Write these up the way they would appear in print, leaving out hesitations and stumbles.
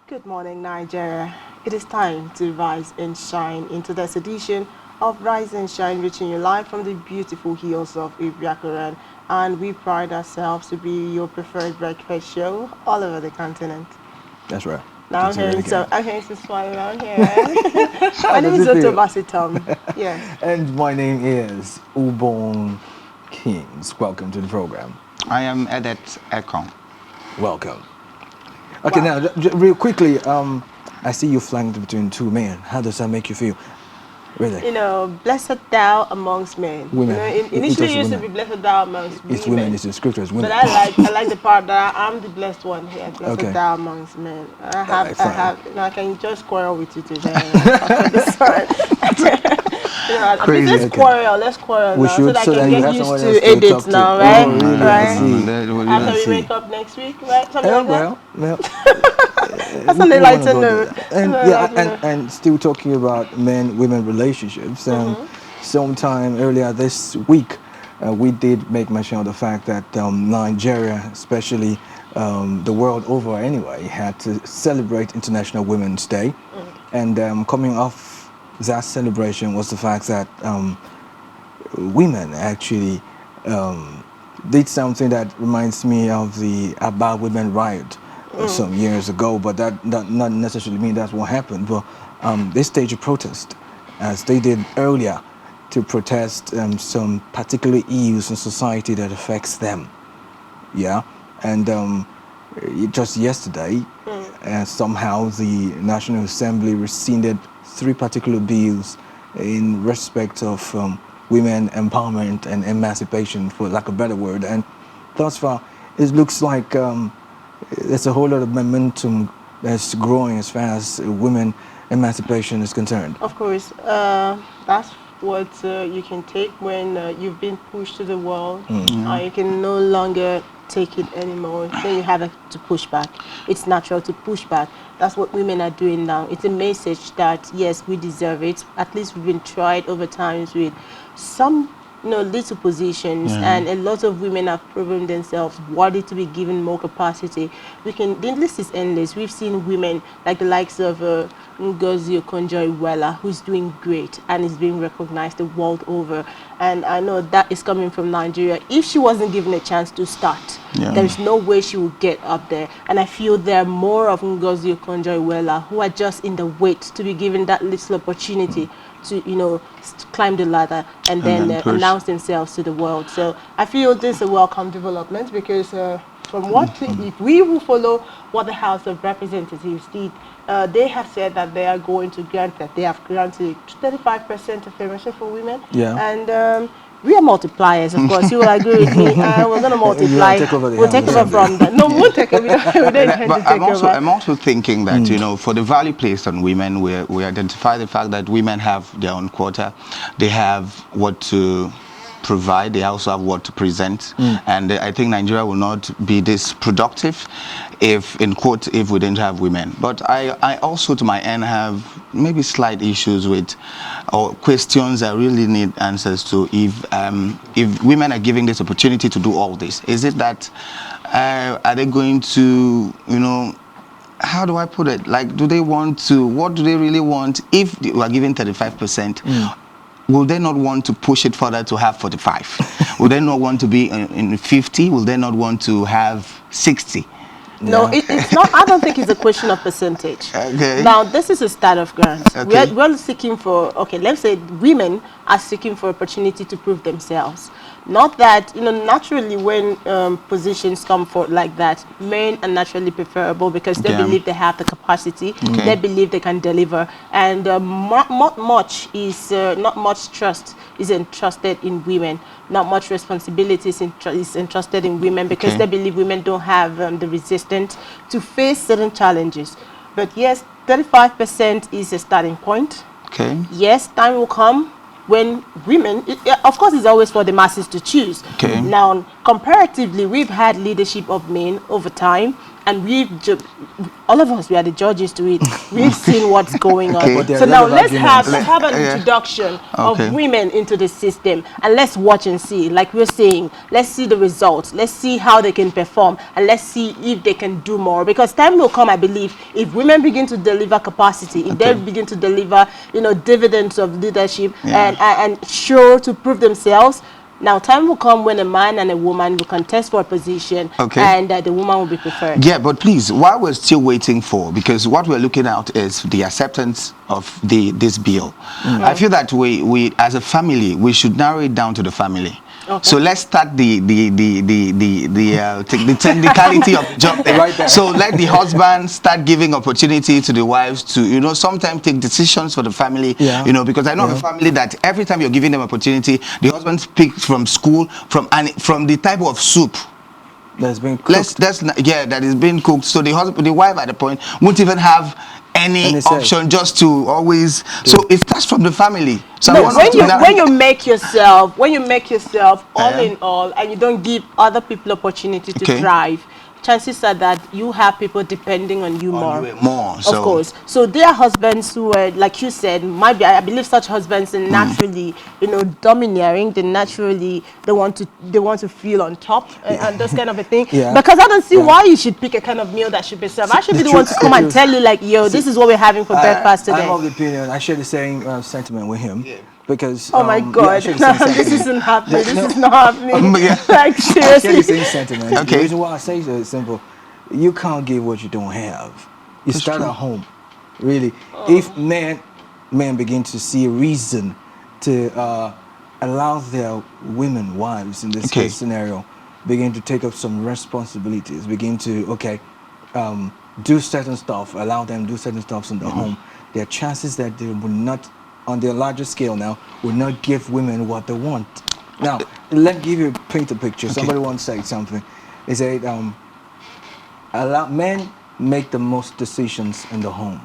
Good morning, Nigeria. It is time to rise and shine into this edition of Rise and Shine, reaching you live from the beautiful hills of Ibiakuran. And we pride ourselves to be your preferred breakfast show all over the continent. That's right. Now I'm hearing some swine around here. My name is Does it Otto feel? Basitom. Yes. And my name is Ubon Kings. Welcome to the program. I am Edet Ekong. Welcome. Okay, Wow. now, real quickly, I see you flanked between two men. How does that make you feel? Really? You know, blessed thou amongst men. Women. You know, It initially it is used to women. be blessed thou amongst It's women. women, it's in scripture, it's women. But I like the part that I'm the blessed one here, blessed Okay. thou amongst men. Alright, fine. You know, I can just quarrel with you today. After this one. You know, Crazy. let's Okay. quarrel We now, should, so that I so that can you get have used someone to else to edits talk to. now, Oh, right? really? I see. After I we see. wake up next week, right? Something like that. Well, That's on the we wanna lighter go note. there. And On the yeah, lighter note. and still talking about men-women relationships. Sometime earlier this week, we did make mention of the fact that Nigeria, especially the world over anyway, had to celebrate International Women's Day. And coming off that celebration was the fact that women actually did something that reminds me of the Aba Women Riot some years ago, but that not necessarily mean that's what happened. But they staged a protest, as they did earlier, to protest some particular issues in society that affects them. Yeah, and just yesterday, somehow the National Assembly rescinded three particular bills in respect of women empowerment and emancipation, for lack of a better word. And thus far, it looks like there's a whole lot of momentum that's growing as far as women emancipation is concerned. Of course, that's what you can take when you've been pushed to the wall. You can no longer take it anymore. Then you have to push back. It's natural to push back. That's what women are doing now. It's a message that, yes, we deserve it. At least we've been tried over times with some little positions, and a lot of women have proven themselves worthy to be given more capacity. The list is endless. We've seen women like the likes of Ngozi Okonjo-Iweala, who's doing great and is being recognized the world over. And I know that is coming from Nigeria. If she wasn't given a chance to start, there's no way she would get up there. And I feel there are more of Ngozi Okonjo-Iweala who are just in the wait to be given that little opportunity to climb the ladder and then announce themselves to the world. So I feel this is a welcome development, because from if we will follow what the House of Representatives did, they have said that they are going to they have granted 35% affirmation for women. Yeah. And we are multipliers, of course. You will agree with me. We're going to multiply. We'll take over from that. No, we won't take over. We don't intend to But take over. I'm also thinking that, for the value placed on women, we identify the fact that women have their own quota. They have what to provide. They also have what to present. And I think Nigeria will not be this productive if we didn't have women. But I also, to my end, have maybe slight issues with, or questions I really need answers to. If women are given this opportunity to do all this, is it that are they going to, how do I put it? Like, what do they really want? If they were given 35%, will they not want to push it further to have 45? Will they not want to be in 50? Will they not want to have 60? No, it's not. I don't think it's a question of percentage. Okay. Now, this is a start of grant. Okay. We're seeking for, let's say women are seeking for opportunity to prove themselves. Not that, naturally when positions come forth like that, men are naturally preferable because they believe they have the capacity, they believe they can deliver, and not much trust is entrusted in women. Not much responsibility is entrusted in women because they believe women don't have the resistance to face certain challenges. But yes, 35% is a starting point. Okay. Yes, time will come when women, of course, it's always for the masses to choose. Okay. Now, comparatively, we've had leadership of men over time, and all of us, we are the judges to it. We've seen what's going on. But there So are a now lot of let's arguments. have an introduction of women into the system, and let's watch and see. Like we're saying, let's see the results. Let's see how they can perform, and let's see if they can do more. Because time will come, I believe, if women begin to deliver capacity, if they begin to deliver, dividends of leadership and show to prove themselves. Now, time will come when a man and a woman will contest for a position, and the woman will be preferred. Yeah, but please, while we're still waiting for, because what we're looking at is the acceptance of this bill. I feel that we as a family, we should narrow it down to the family. So let's start the technicality of the job there. Right there. So let the husband start giving opportunity to the wives to, sometimes take decisions for the family. Because I know a family that every time you're giving them opportunity, the husband picks from school, from the type of soup that's being cooked. That is being cooked. So the wife at the point won't even have any option, just to always. So it starts from the family. So when you make yourself all in all, and you don't give other people opportunity to thrive, chances are that you have people depending on you more. Of course. So there are husbands who are, like you said, I believe such husbands are naturally, domineering. They naturally they want to feel on top and those kind of a thing. Because I don't see why you should pick a kind of meal that should be served. I should be the one to come and tell you, like, yo, this is what we're having for breakfast today. I'm of the opinion. I share the same sentiment with him. Because oh my God, this isn't happening. This is not happening. Like, seriously. I share the same sentiment. The reason why I say so is simple. You can't give what you don't have. You start at home. Really. If men begin to see a reason to allow their women, wives in this case scenario, begin to take up some responsibilities, begin to do certain stuff, allow them to do certain stuff in the home, there are chances that they will not, on their larger scale now, will not give women what they want. Now, let me paint a picture. Somebody once said something. They said, allow men make the most decisions in the home.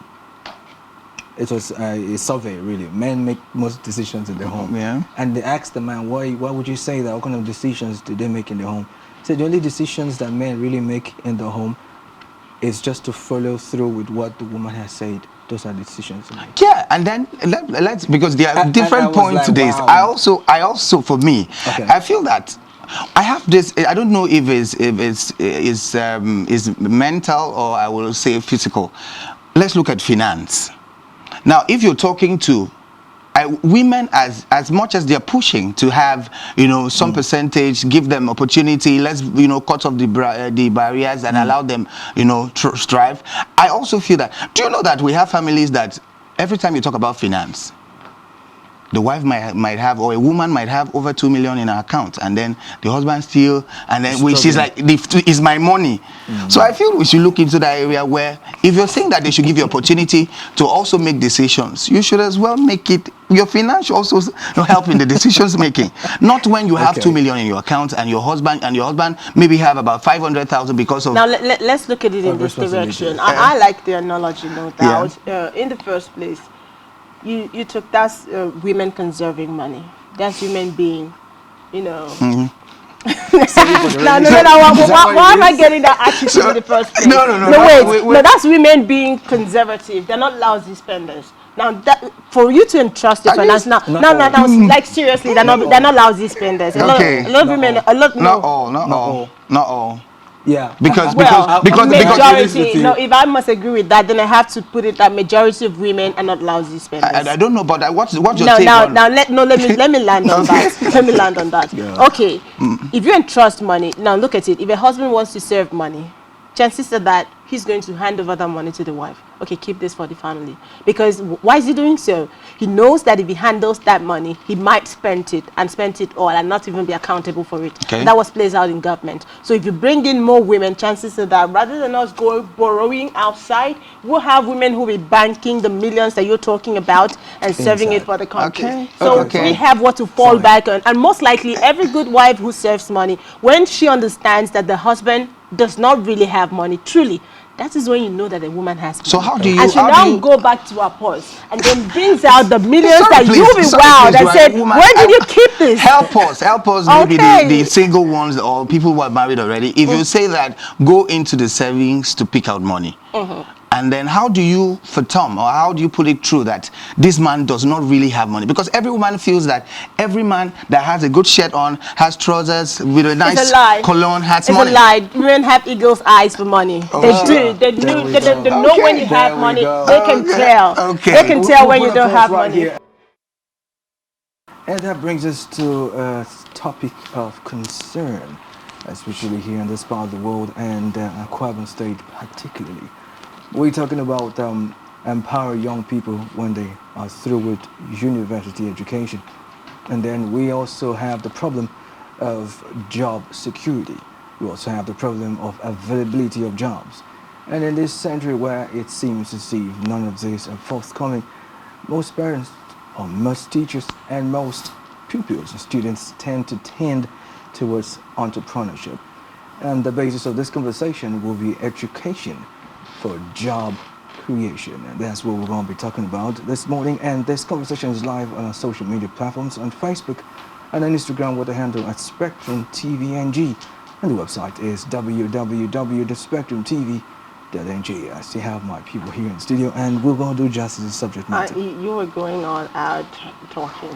It was a survey, really. Men make most decisions in the home. And they asked the man, why would you say that? What kind of decisions do they make in the home? He said, the only decisions that men really make in the home is just to follow through with what the woman has said. Those are decisions. Yeah, and then let's because there are different points to this. I also for me, I feel that I have this. I don't know if it's mental or I will say physical. Let's look at finance. Now, if you're talking to women, as much as they're pushing to have some percentage, give them opportunity, let's cut off the barriers and allow them strive. I also feel that, do you know that we have families that every time you talk about finance, the wife might have, or a woman might have over 2 million in her account, and then the husband still, and then she's like, it's my money. So I feel we should look into that area where, if you're saying that they should give you opportunity to also make decisions, you should as well make it, your finance also help in the decisions making. Not when you have 2 million in your account and your husband maybe have about 500,000 because of. Now let's look at it in this direction. I like the analogy, no doubt. In the first place, you took that's women conserving money. That's women being, No. Why am I getting that attitude in the first place? No, that's women being conservative. They're not lousy spenders. Now, for you to entrust your finance, like seriously, they're not lousy spenders. A lot of women, not all. Yeah, because majority. No, if I must agree with that, then I have to put it that majority of women are not lousy spenders. I don't know, but what's your take on? Let me land on that. Let me land on that. Okay, if you entrust money, now look at it. If a husband wants to save money, chances are that he's going to hand over that money to the wife. Okay, keep this for the family. Because why is he doing so? He knows that if he handles that money, he might spend it all and not even be accountable for it. That was plays out in government. So if you bring in more women, chances are that rather than us borrowing outside, we'll have women who will be banking the millions that you're talking about and serving it for the country. So we have what to fall back on. And most likely, every good wife who saves money, when she understands that the husband does not really have money, truly, that is when you know that a woman has money. So how do you? And she how now do you, go back to her purse and then brings out the millions Sorry, that please, you'll be sorry, wowed please, and right, said, woman, where did you keep this? Help us, maybe Okay. the single ones or people who are married already. If you say that, go into the savings to pick out money. And then how do you, for Tom, or how do you put it through that this man does not really have money? Because every woman feels that every man that has a good shirt on, has trousers with a nice cologne, has money. It's a lie. Women have eagle's eyes for money. They do. They know when you have money. They can tell. Okay. They can tell when you don't have money. And that brings us to a topic of concern, especially here in this part of the world and Akwa State particularly. We're talking about empower young people when they are through with university education. And then we also have the problem of job security. We also have the problem of availability of jobs. And in this century where it seems as if none of these are forthcoming, most parents or most teachers and most pupils and students tend towards entrepreneurship. And the basis of this conversation will be education for job creation. And that's what we're going to be talking about this morning. And this conversation is live on our social media platforms on Facebook and on Instagram with the handle at SpectrumTvNG. And the website is www.SpectrumTv.ng. I still have my people here in the studio, and we're going to do justice to the subject matter. You were going on out talking.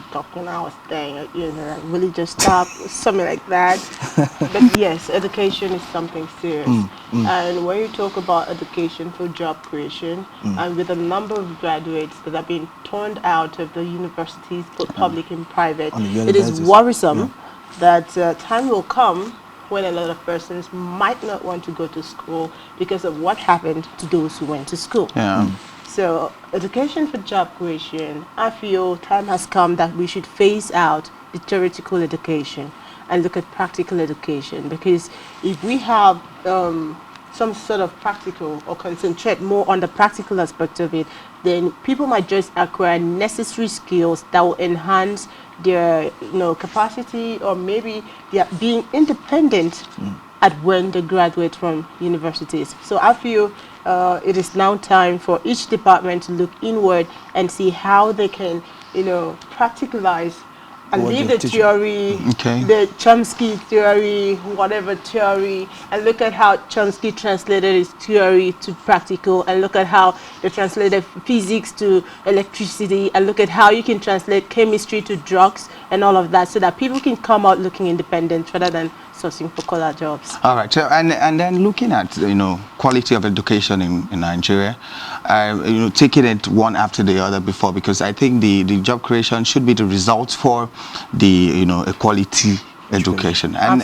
I was staying. Really just stop, something like that. But yes, education is something serious. And when you talk about education for job creation, and with the number of graduates that are being turned out of the universities, both public and private, it is worrisome that time will come when a lot of persons might not want to go to school because of what happened to those who went to school. So education for job creation, I feel time has come that we should phase out the theoretical education and look at practical education, because if we have some sort of practical or concentrate more on the practical aspect of it, then people might just acquire necessary skills that will enhance their capacity, or maybe their being independent at when they graduate from universities. So I feel it is now time for each department to look inward and see how they can practicalize and leave the theory, the Chomsky theory, whatever theory, and look at how Chomsky translated his theory to practical, and look at how they translated physics to electricity, and look at how you can translate chemistry to drugs and all of that, so that people can come out looking independent rather than sourcing for collar jobs. All right, so and then looking at quality of education in Nigeria, taking it one after the other before, because I think the job creation should be the result for the equality education, and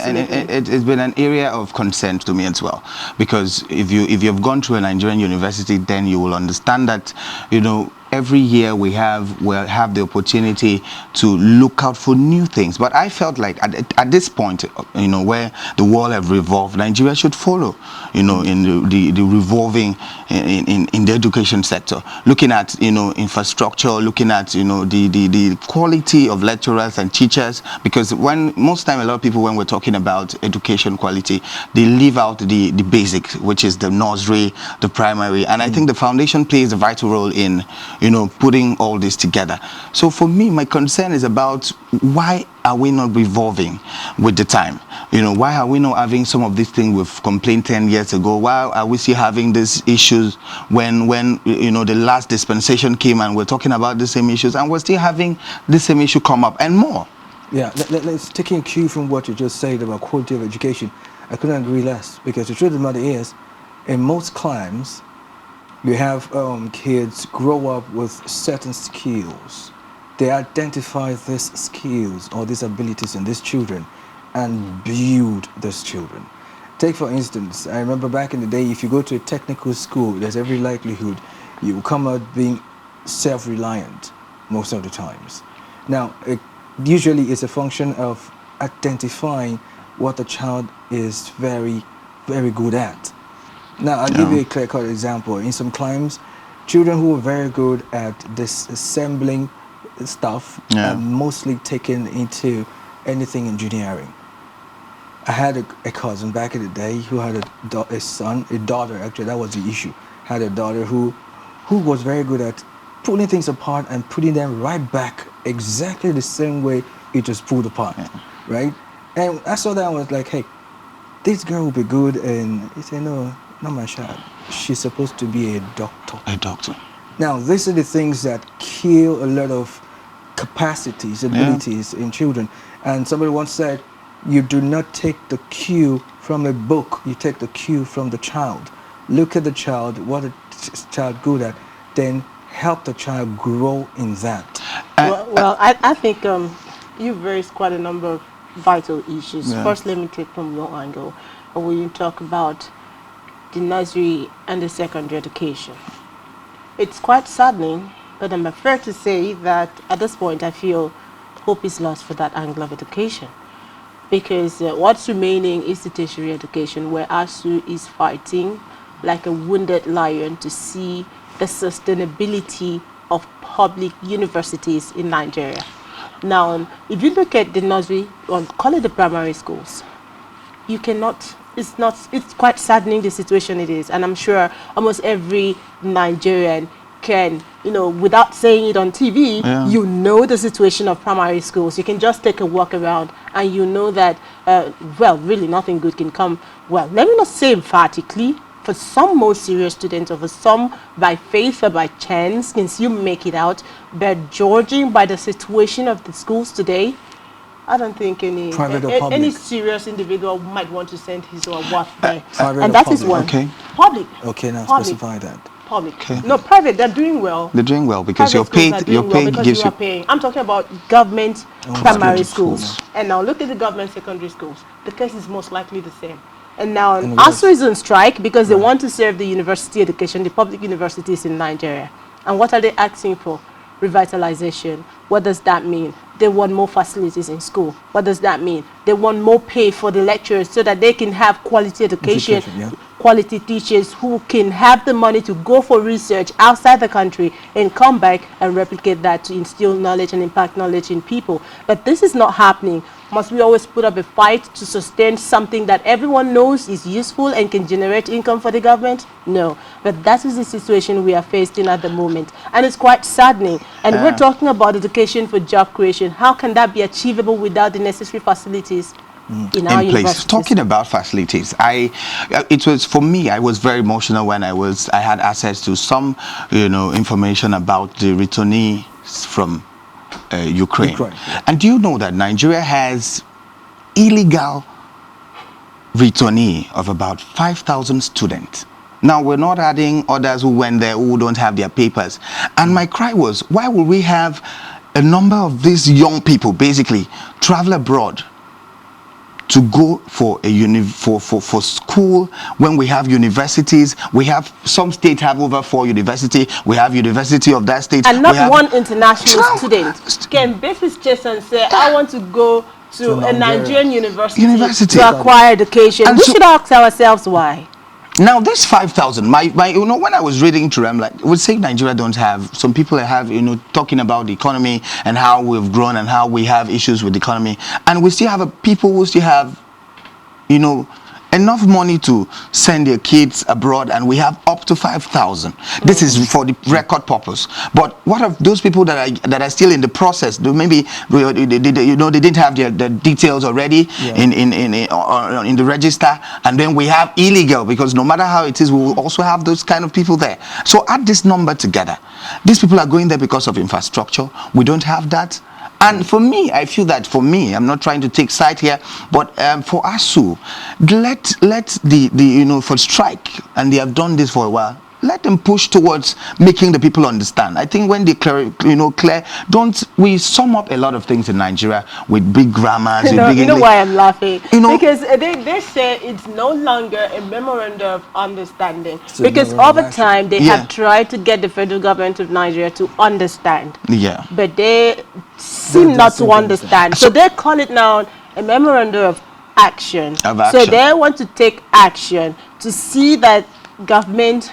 it's been an area of concern to me as well, because if you've gone to a Nigerian university, then you will understand that every year we have the opportunity to look out for new things. But I felt like at this point, where the world have revolved, Nigeria should follow, in the revolving in the education sector, looking at infrastructure, looking at the quality of lecturers and teachers, because most time a lot of people, when we're talking about education quality, they leave out the basics, which is the nursery, the primary, and I think the foundation plays a vital role in putting all this together. So for me, my concern is about why are we not revolving with the time? Why are we not having some of these things we've complained 10 years ago? Why are we still having these issues when the last dispensation came and we're talking about the same issues, and we're still having the same issue come up and more? Yeah, let's take a cue from what you just said about quality of education. I couldn't agree less, because the truth of the matter is, in most climes, you have kids grow up with certain skills. They identify these skills or these abilities in these children and build these children. Take for instance, I remember back in the day, if you go to a technical school, there's every likelihood you will come out being self-reliant most of the times. Now, usually it's a function of identifying what the child is very, very good at. Now, I'll give you a clear-cut example. In some climes, children who are very good at disassembling stuff are mostly taken into anything engineering. I had a cousin back in the day who had a daughter, actually, that was the issue. Had a daughter who was very good at pulling things apart and putting them right back exactly the same way it was pulled apart, right? And I saw that and was like, hey, this girl will be good. And he said, no, not my child. She's supposed to be a doctor. A doctor. Now, these are the things that kill a lot of capacities, abilities in children. And somebody once said, you do not take the cue from a book, you take the cue from the child. Look at the child, what a child good at, then help the child grow in that. I think you've raised quite a number of vital issues. First, let me take from your angle when you talk about the nursery and the secondary education. It's quite saddening, but I'm fair to say that at this point I feel hope is lost for that angle of education. Because what's remaining is the tertiary education, where ASU is fighting like a wounded lion to see the sustainability of public universities in Nigeria. Now, if you look at the nursery, or call it the primary schools, you cannot, it's quite saddening the situation it is. And I'm sure almost every Nigerian can, without saying it on TV, you know the situation of primary schools. You can just take a walk around and you know that, really nothing good can come. Well, let me not say emphatically, for some more serious students or for some by faith or by chance, can you make it out, but judging by the situation of the schools today, I don't think any serious individual might want to send his or what there. And that is one. Okay. Public. Okay, now public. Specify that. Public. Okay. No, private, they're doing well. They're doing well because your pay gives you paying. I'm talking about government primary schools. And now look at the government secondary schools. The case is most likely the same. And now ASU is on strike because they want to serve the university education, the public universities in Nigeria. And what are they asking for? Revitalization. What does that mean? They want more facilities in school. What does that mean? They want more pay for the lecturers so that they can have quality education, quality teachers who can have the money to go for research outside the country and come back and replicate that to instill knowledge and impact knowledge in people. But this is not happening. Must we always put up a fight to sustain something that everyone knows is useful and can generate income for the government? No. But that is the situation we are facing at the moment. And it's quite saddening. And we're talking about education for job creation. How can that be achievable without the necessary facilities in our universities? Talking about facilities, it was for me, I was very emotional when I had access to some, information about the returnees from Ukraine. And do you know that Nigeria has illegal returnee of about 5,000 students? Now, we're not adding others who went there who don't have their papers. And my cry was, why would we have a number of these young people basically travel abroad to go for for school when we have universities? We have some states have over 4 universities. We have university of that state. And not one international student can base his chest and say, I want to go to a Nigerian university to acquire education. And we should ask ourselves why. Now this 5,000, when I was reading through, I'm like, I would say Nigeria don't have, some people have, talking about the economy and how we've grown and how we have issues with the economy. And we still have people who still have, enough money to send their kids abroad, and we have up to 5,000. This is for the record purpose. But what of those people that are still in the process? Maybe they didn't have their details already in the register, and then we have illegal, because no matter how it is, we will also have those kind of people there. So add this number together. These people are going there because of infrastructure. We don't have that. And for me, I feel that I'm not trying to take side here, but for ASU, let for strike, and they have done this for a while, let them push towards making the people understand. I think when they clear, don't we sum up a lot of things in Nigeria with big grammars? You know why I'm laughing? Because they say it's no longer a memorandum of understanding. So because over time they have tried to get the federal government of Nigeria to understand. Yeah. But they seem not to understand. So they call it now a memorandum of action. So they want to take action to see that government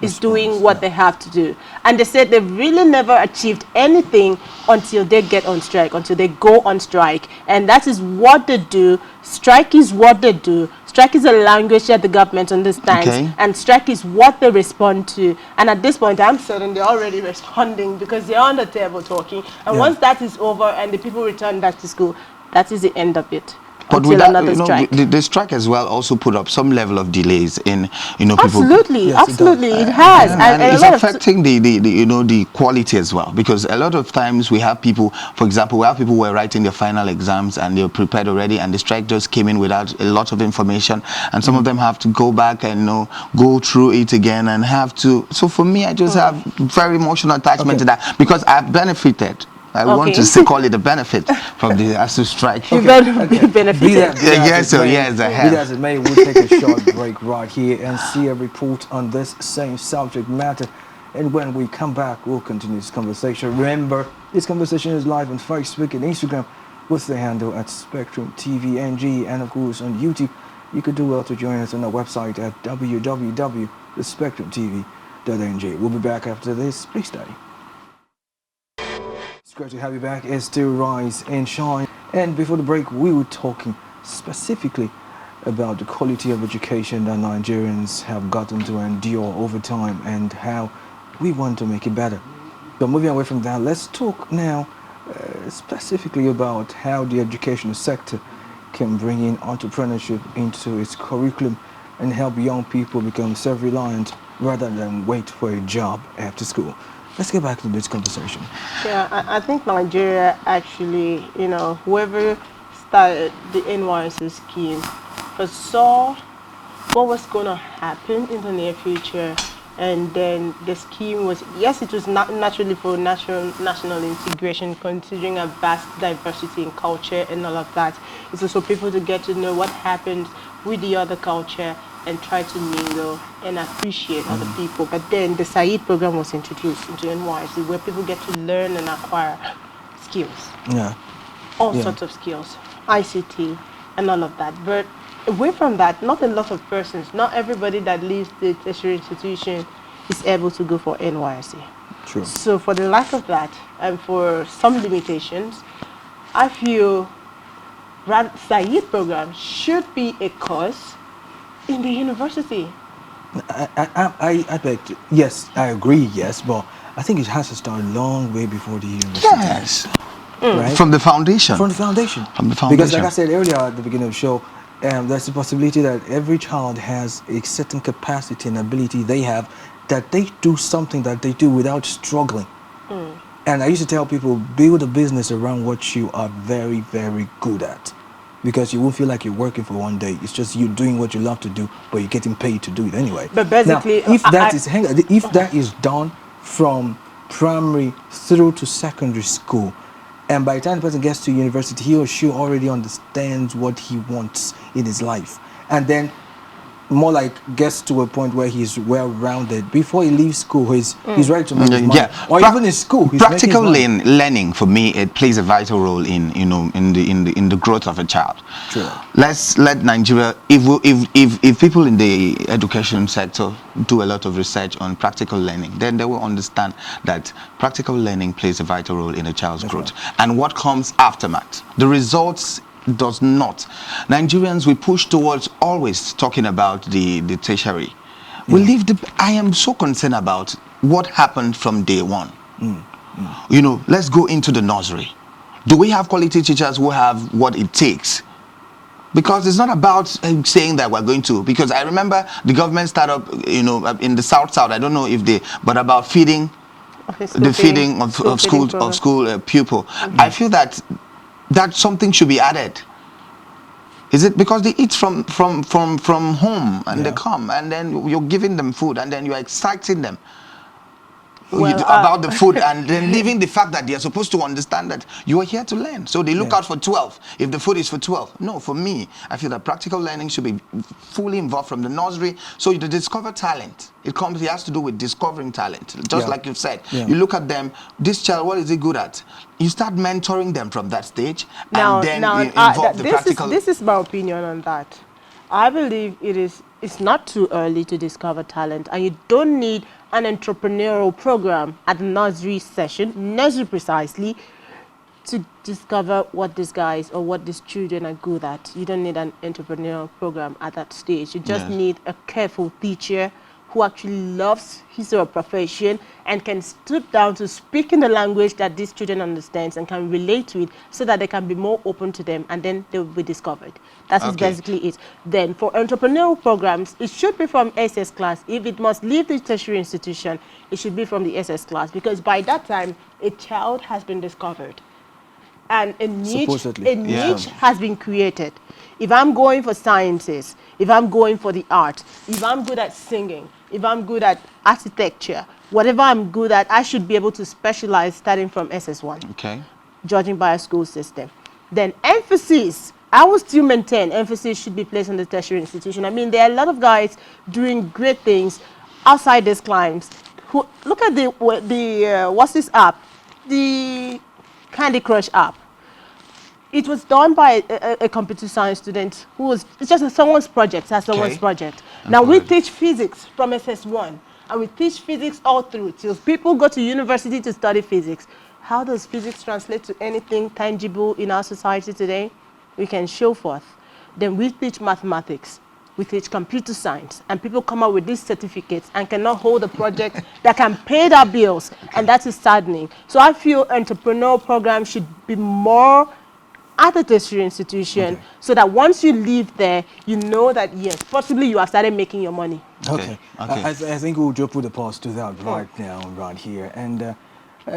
is doing what they have to do. And they said they've really never achieved anything until they get on strike, until they go on strike. And that is what they do. Strike is what they do. Strike is a language that the government understands. Okay. And strike is what they respond to. And at this point, I'm certain they're already responding because they're on the table talking. And once that is over and the people return back to school, that is the end of it. But Until with that, another strike. the strike as well also put up some level of delays in, people. Absolutely, Yes, absolutely, it has. And a it's lot affecting the quality as well, because a lot of times we have people, for example, we have people who are writing their final exams and they're prepared already, and the strike just came in without a lot of information, and some of them have to go back and go through it again and have to. So for me, I just have very emotional attachment to that, because I've benefited. I want to call it a benefit from the ASU strike. You benefited. Yes, I have. Be that as it may, we'll take a short break right here and see a report on this same subject matter. And when we come back, we'll continue this conversation. Remember, this conversation is live on Facebook and Instagram with the handle at SpectrumTv NG, and of course on YouTube. You could do well to join us on our website at www.spectrumtv.ng. We'll be back after this. Please stay. It's great to have you back. It's still Rise and Shine. And before the break, we were talking specifically about the quality of education that Nigerians have gotten to endure over time and how we want to make it better. But moving away from that, let's talk now specifically about how the educational sector can bring in entrepreneurship into its curriculum and help young people become self-reliant rather than wait for a job after school. Let's get back to this conversation. Yeah, I think Nigeria actually, whoever started the NYSC scheme foresaw what was going to happen in the near future. And then the scheme was, yes, it was not naturally for national integration, considering a vast diversity in culture and all of that. It's also people to get to know what happens with the other culture and try to mingle and appreciate other people. But then the Said program was introduced into NYSC, where people get to learn and acquire skills. All sorts of skills, ICT and all of that. But away from that, not a lot of persons, not everybody that leaves the tertiary institution is able to go for NYSC. True. So for the lack of that and for some limitations, I feel Said program should be a course in the university. I beg to, yes, I agree, yes, but I think it has to start a long way before the university. Yes. Right? From the foundation. From the foundation. From the foundation. Because like I said earlier at the beginning of the show, there's a possibility that every child has a certain capacity and ability they have, that they do something that they do without struggling. And I used to tell people, build a business around what you are very, very good at. Because you won't feel like you're working for one day. It's just you doing what you love to do, but you're getting paid to do it anyway. But basically, now, if that is done from primary through to secondary school, and by the time the person gets to university, he or she already understands what he wants in his life, and then more like gets to a point where he's well-rounded. Before he leaves school, he's ready to make his money. Or even in school, he's practical learning for me, it plays a vital role in in the growth of a child. True. Let's let Nigeria, if people in the education sector do a lot of research on practical learning, then they will understand that practical learning plays a vital role in a child's growth. Right. And what comes aftermath, the results does not. Nigerians, we push towards always talking about the tertiary. We leave I am so concerned about what happened from day one. Let's go into the nursery. Do we have quality teachers who have what it takes? Because it's not about saying that we're going to, because I remember the government started up, in the south, I don't know if but about feeding, the feeding of school pupil. I feel that something should be added. Is it because they eat from home and they come and then you're giving them food and then you're exciting them about the food and then leaving the fact that they're supposed to understand that you are here to learn. So they look out for 12 if the food is for 12. No, for me, I feel that practical learning should be fully involved from the nursery. So you discover talent. It has to do with discovering talent. Just like you've said, you look at them, this child, what is he good at? You start mentoring them from that stage and then you involve the practical. This is my opinion on that. I believe it's not too early to discover talent, and you don't need an entrepreneurial program at the nursery session, nursery precisely, to discover what these guys or what these children are good at. You don't need an entrepreneurial program at that stage. You just Yes. need a careful teacher who actually loves his or her profession and can stoop down to speak in the language that these children understands and can relate to it, so that they can be more open to them, and then they will be discovered. That is Okay. basically it. Then for entrepreneurial programs, it should be from SS class. If it must leave the tertiary institution, it should be from the SS class, because by that time, a child has been discovered. And Supposedly. a niche has been created. If I'm going for sciences, if I'm going for the art, if I'm good at singing, if I'm good at architecture, whatever I'm good at, I should be able to specialize starting from SS1, Okay. judging by a school system. Then emphasis, I will still maintain emphasis should be placed on the tertiary institution. I mean, there are a lot of guys doing great things outside these climes. Who, look at what's this app? The Candy Crush app. It was done by a computer science student who was, it's just someone's project, that's someone's Okay. project. No Now we problem. teach physics from SS1, and we teach physics all through till people go to university to study physics. How does physics translate to anything tangible in our society today? We can show forth. Then we teach mathematics, we teach computer science, and people come out with these certificates and cannot hold a project that can pay their bills, and that is saddening. So I feel entrepreneurial programs should be more at a tertiary institution, Okay. so that once you leave there, you know that yes, possibly you have started making your money. Okay. Okay. I think we'll just put a pause to that right now, right here. And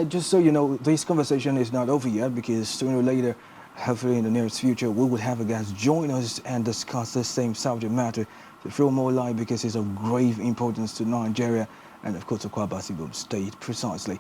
just so you know, this conversation is not over yet, because sooner or later, hopefully in the nearest future, we will have a guest join us and discuss the same subject matter to throw more light, because it's of grave importance to Nigeria and, of course, to Kwara State precisely.